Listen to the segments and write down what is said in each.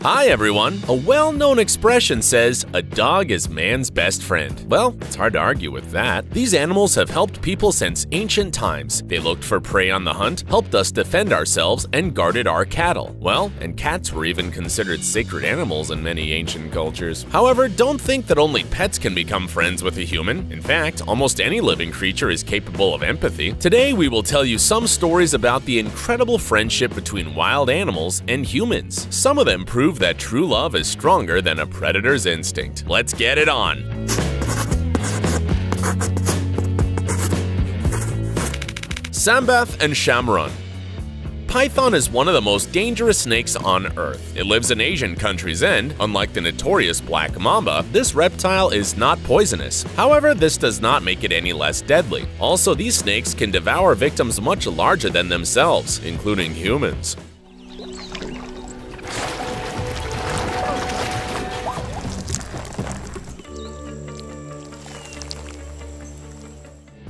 Hi everyone! A well-known expression says, a dog is man's best friend. Well, it's hard to argue with that. These animals have helped people since ancient times. They looked for prey on the hunt, helped us defend ourselves, and guarded our cattle. Well, and cats were even considered sacred animals in many ancient cultures. However, don't think that only pets can become friends with a human. In fact, almost any living creature is capable of empathy. Today, we will tell you some stories about the incredible friendship between wild animals and humans. Some of them prove that true love is stronger than a predator's instinct. Let's get it on! Sambath and Shamron. Python is one of the most dangerous snakes on Earth. It lives in Asian countries and, unlike the notorious black mamba, this reptile is not poisonous. However, this does not make it any less deadly. Also, these snakes can devour victims much larger than themselves, including humans.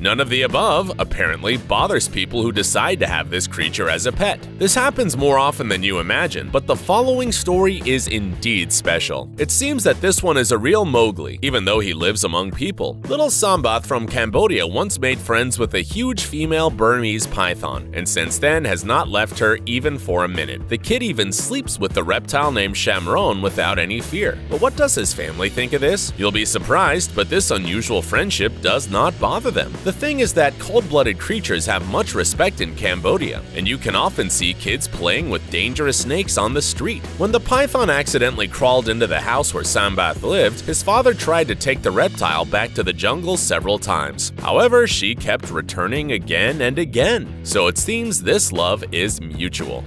None of the above, apparently, bothers people who decide to have this creature as a pet. This happens more often than you imagine, but the following story is indeed special. It seems that this one is a real Mowgli, even though he lives among people. Little Sambath from Cambodia once made friends with a huge female Burmese python, and since then has not left her even for a minute. The kid even sleeps with the reptile named Shamron without any fear. But what does his family think of this? You'll be surprised, but this unusual friendship does not bother them. The thing is that cold-blooded creatures have much respect in Cambodia, and you can often see kids playing with dangerous snakes on the street. When the python accidentally crawled into the house where Sambath lived, his father tried to take the reptile back to the jungle several times. However, she kept returning again and again, so it seems this love is mutual.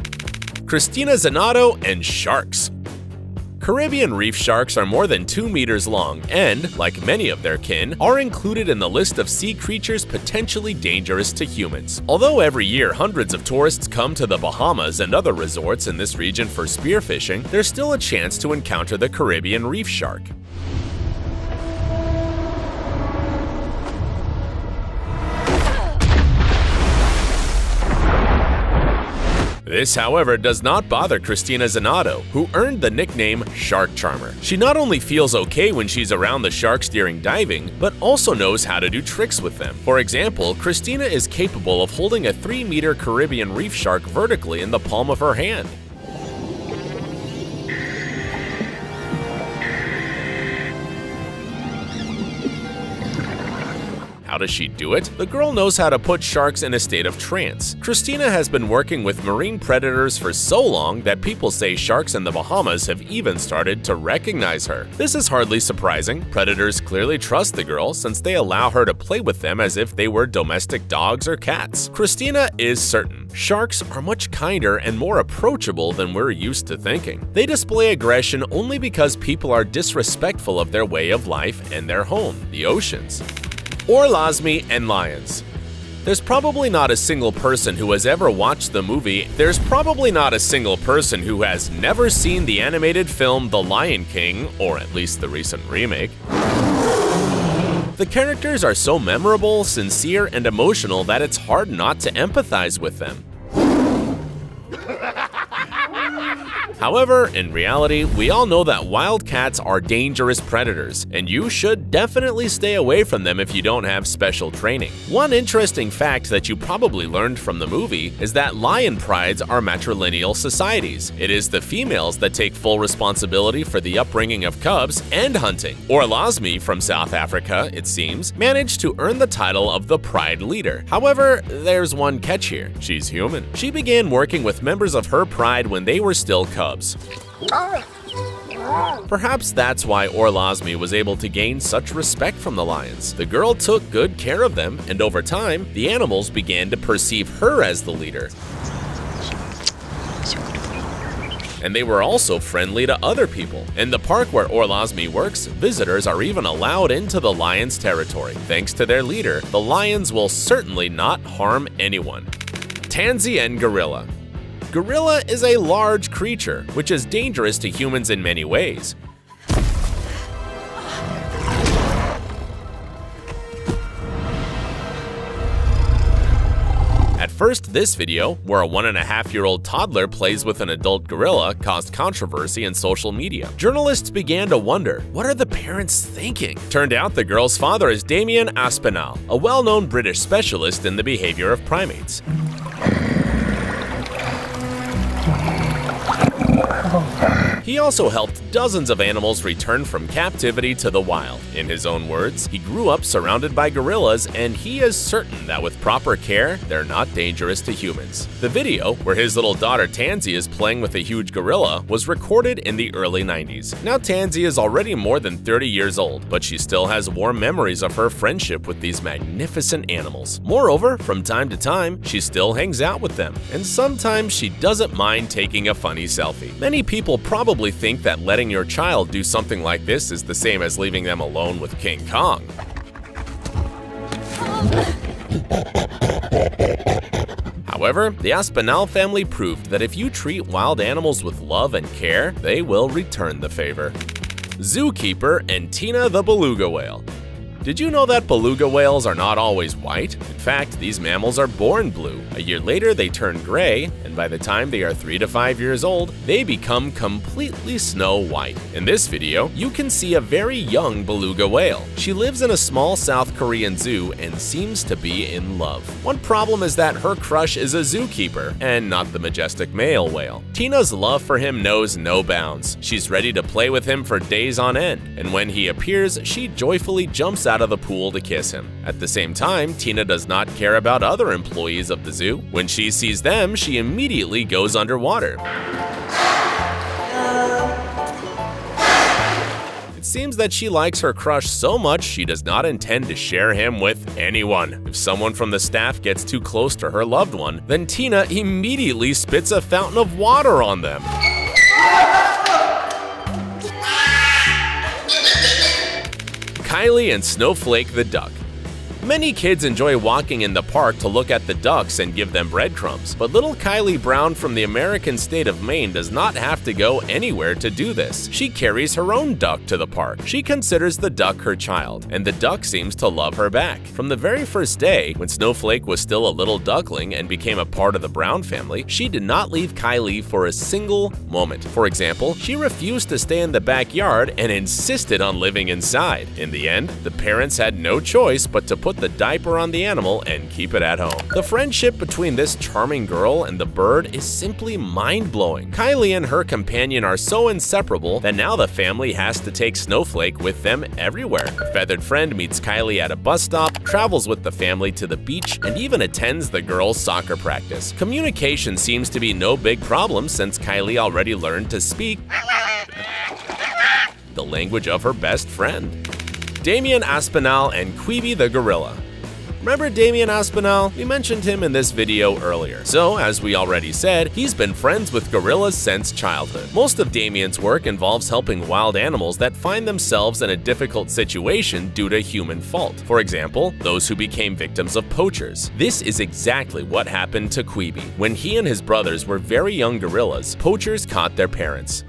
CRISTINA, ZENATO, and sharks. Caribbean reef sharks are more than 2 meters long and, like many of their kin, are included in the list of sea creatures potentially dangerous to humans. Although every year hundreds of tourists come to the Bahamas and other resorts in this region for spearfishing, there's still a chance to encounter the Caribbean reef shark. This, however, does not bother CRISTINA, ZENATO, who earned the nickname Shark Charmer. She not only feels okay when she's around the sharks during diving, but also knows how to do tricks with them. For example, CRISTINA is capable of holding a 3-meter Caribbean reef shark vertically in the palm of her hand. How does she do it? The girl knows how to put sharks in a state of trance. CRISTINA has been working with marine predators for so long that people say sharks in the Bahamas have even started to recognize her. This is hardly surprising. Predators clearly trust the girl since they allow her to play with them as if they were domestic dogs or cats. CRISTINA is certain. Sharks are much kinder and more approachable than we're used to thinking. They display aggression only because people are disrespectful of their way of life and their home, the oceans. Or LAZMI and lions. There's probably not a single person who has ever watched the movie. There's probably not a single person who has never seen the animated film The Lion King, or at least the recent remake. The characters are so memorable, sincere, and emotional that it's hard not to empathize with them. However, in reality, we all know that wild cats are dangerous predators, and you should definitely stay away from them if you don't have special training. One interesting fact that you probably learned from the movie is that lion prides are matrilineal societies. It is the females that take full responsibility for the upbringing of cubs and hunting. Or LAZMI from South Africa, it seems, managed to earn the title of the pride leader. However, there's one catch here. She's human. She began working with members of her pride when they were still cubs. Perhaps that's why LAZMI was able to gain such respect from the lions. The girl took good care of them, and over time, the animals began to perceive her as the leader. And they were also friendly to other people. In the park where LAZMI works, visitors are even allowed into the lions' territory. Thanks to their leader, the lions will certainly not harm anyone. Tansy and gorilla. Gorilla is a large creature, which is dangerous to humans in many ways. At First, this video, where a 1.5-year-old toddler plays with an adult gorilla, caused controversy in social media. Journalists began to wonder, what are the parents thinking? Turned out the girl's father is Damian Aspinall, a well-known British specialist in the behavior of primates. He also helped dozens of animals return from captivity to the wild. In his own words, he grew up surrounded by gorillas, and he is certain that with proper care, they're not dangerous to humans. The video, where his little daughter Tansy is playing with a huge gorilla, was recorded in the early 90s. Now Tansy is already more than 30 years old, but she still has warm memories of her friendship with these magnificent animals. Moreover, from time to time, she still hangs out with them, and sometimes she doesn't mind taking a funny selfie. Many people probably think that letting your child do something like this is the same as leaving them alone with King Kong. However, the Aspinall family proved that if you treat wild animals with love and care, they will return the favor. Zookeeper and Tina the beluga whale. Did you know that beluga whales are not always white? In fact, these mammals are born blue. A year later, they turn gray, and by the time they are 3 to 5 years old, they become completely snow white. In this video, you can see a very young beluga whale. She lives in a small South Korean zoo and seems to be in love. One problem is that her crush is a zookeeper, and not the majestic male whale. Tina's love for him knows no bounds. She's ready to play with him for days on end, and when he appears, she joyfully jumps out of the pool to kiss him. At the same time, Tina does not care about other employees of the zoo. When she sees them, she immediately goes underwater. It seems that she likes her crush so much she does not intend to share him with anyone. If someone from the staff gets too close to her loved one, then Tina immediately spits a fountain of water on them. KYLIE and Snowflake the duck. Many kids enjoy walking in the park to look at the ducks and give them breadcrumbs, but little KYLIE Brown from the American state of Maine does not have to go anywhere to do this. She carries her own duck to the park. She considers the duck her child, and the duck seems to love her back. From the very first day, when Snowflake was still a little duckling and became a part of the Brown family, she did not leave KYLIE for a single moment. For example, she refused to stay in the backyard and insisted on living inside. In the end, the parents had no choice but to put the diaper on the animal and keep it at home. The friendship between this charming girl and the bird is simply mind-blowing. KYLIE and her companion are so inseparable that now the family has to take Snowflake with them everywhere. A feathered friend meets KYLIE at a bus stop, travels with the family to the beach, and even attends the girls' soccer practice. Communication seems to be no big problem since KYLIE already learned to speak the language of her best friend. Damian Aspinall and KWIBI the gorilla. Remember Damian Aspinall? We mentioned him in this video earlier. So, as we already said, he's been friends with gorillas since childhood. Most of Damian's work involves helping wild animals that find themselves in a difficult situation due to human fault. For example, those who became victims of poachers. This is exactly what happened to KWIBI. When he and his brothers were very young gorillas, poachers caught their parents.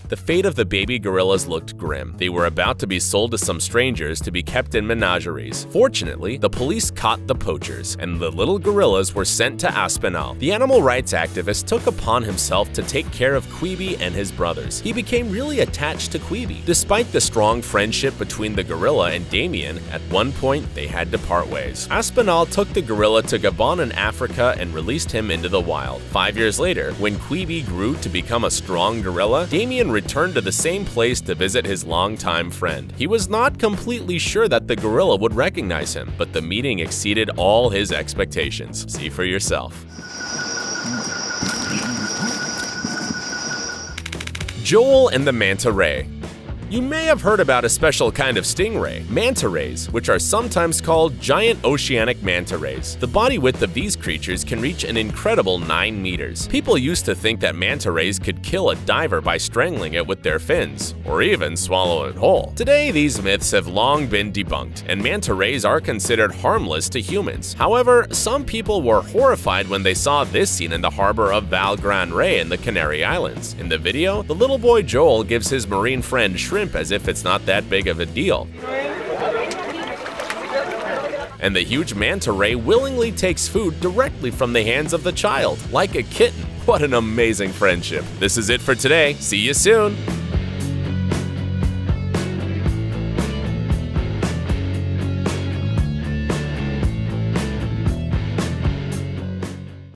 The fate of the baby gorillas looked grim. They were about to be sold to some strangers to be kept in menageries. Fortunately, the police caught the poachers, and the little gorillas were sent to Aspinall. The animal rights activist took upon himself to take care of KWIBI and his brothers. He became really attached to KWIBI. Despite the strong friendship between the gorilla and Damian, at one point they had to part ways. Aspinall took the gorilla to Gabon in Africa and released him into the wild. 5 years later, when KWIBI grew to become a strong gorilla, Damian returned to the same place to visit his longtime friend. He was not completely sure that the gorilla would recognize him, but the meeting exceeded all his expectations. See for yourself. Joel and the manta ray. You may have heard about a special kind of stingray, manta rays, which are sometimes called giant oceanic manta rays. The body width of these creatures can reach an incredible 9 meters. People used to think that manta rays could kill a diver by strangling it with their fins, or even swallow it whole. Today, these myths have long been debunked, and manta rays are considered harmless to humans. However, some people were horrified when they saw this scene in the harbor of Val Gran Rey in the Canary Islands. In the video, the little boy Joel gives his marine friend shrimp as if it's not that big of a deal. and the huge manta ray willingly takes food directly from the hands of the child, like a kitten. What an amazing friendship. This is it for today. See you soon.